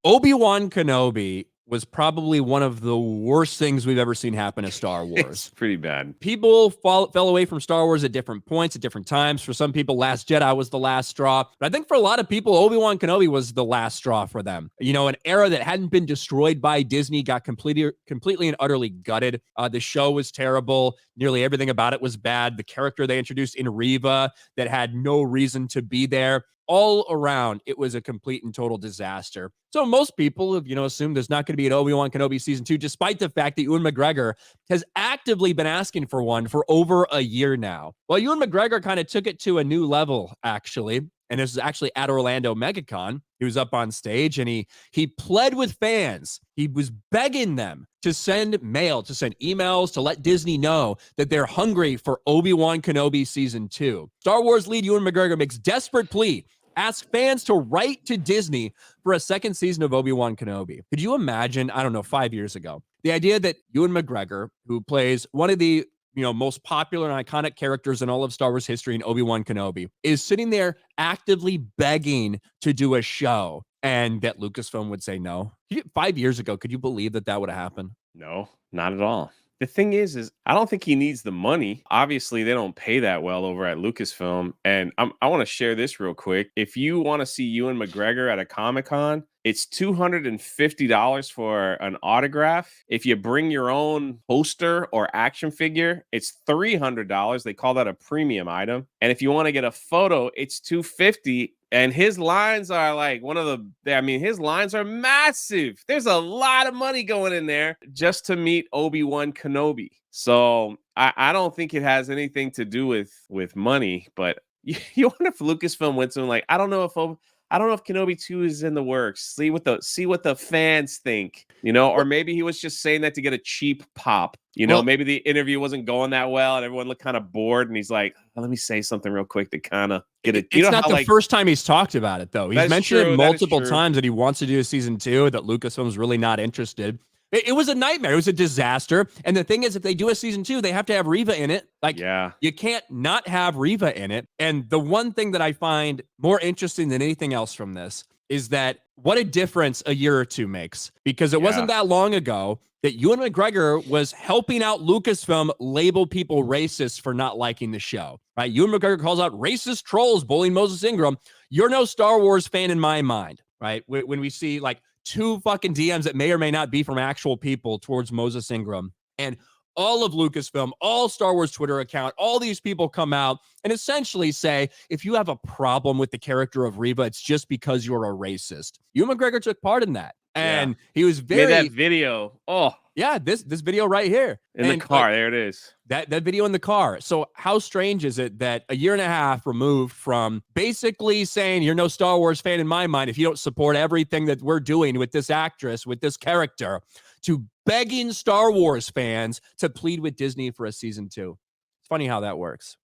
Obi-Wan Kenobi was probably one of the worst things we've ever seen happen to Star Wars. It's pretty bad. People fell away from Star Wars at different points, at different times. For some people, Last Jedi was the last straw. But I think for a lot of people, Obi-Wan Kenobi was the last straw for them. You know, an era that hadn't been destroyed by Disney got completely and utterly gutted. The show was terrible. Nearly everything about it was bad. The character they introduced in Reva that had no reason to be there. All around, it was a complete and total disaster. So most people have, assumed there's not going to be an Obi-Wan Kenobi season 2, despite the fact that Ewan McGregor has actively been asking for one for over a year now. Well, Ewan McGregor kind of took it to a new level, actually. And this is actually at Orlando MegaCon. He was up on stage and he pled with fans. He was begging them to send mail, to send emails, to let Disney know that they're hungry for Obi-Wan Kenobi season 2. Star Wars lead Ewan McGregor makes desperate plea. Ask fans to write to Disney for a second season of Obi-Wan Kenobi. Could you imagine, 5 years ago, the idea that Ewan McGregor, who plays one of the most popular and iconic characters in all of Star Wars history in Obi-Wan Kenobi, is sitting there actively begging to do a show, and that Lucasfilm would say no? 5 years ago, could you believe that would have happened? No, not at all. The thing is I don't think he needs the money. Obviously, they don't pay that well over at Lucasfilm. And I want to share this real quick. If you want to see Ewan McGregor at a Comic-Con, it's $250 for an autograph. If you bring your own poster or action figure, it's $300. They call that a premium item. And if you want to get a photo, it's $250. And his lines are like his lines are massive. There's a lot of money going in there just to meet Obi-Wan Kenobi. So I don't think it has anything to do with money, but you wonder if Lucasfilm went to him like, I don't know if Kenobi 2 is in the works. See what the fans think, or maybe he was just saying that to get a cheap pop. Maybe the interview wasn't going that well and everyone looked kind of bored. And he's like, let me say something real quick to kind of get it. It's not the first time he's talked about it, though. He's mentioned it multiple times that he wants to do a season 2, that Lucasfilm's really not interested. It was a nightmare. It was a disaster. And the thing is, if they do a season 2, they have to have Reva in it. You can't not have Reva in it. And the one thing that I find more interesting than anything else from this is that what a difference a year or two makes. Because it wasn't that long ago that Ewan McGregor was helping out Lucasfilm label people racist for not liking the show. Right? Ewan McGregor calls out racist trolls bullying Moses Ingram. You're no Star Wars fan in my mind. Right? When we see 2 fucking DMs that may or may not be from actual people towards Moses Ingram, and all of Lucasfilm, all Star Wars Twitter account, all these people come out and essentially say, if you have a problem with the character of Reva, it's just because you're a racist. Ewan McGregor took part in that. And he was very... Made that video. Oh. Yeah, this video right here. In the car, there it is. That video in the car. So how strange is it that a year and a half removed from basically saying you're no Star Wars fan in my mind if you don't support everything that we're doing with this actress, with this character, to begging Star Wars fans to plead with Disney for a season 2. It's funny how that works.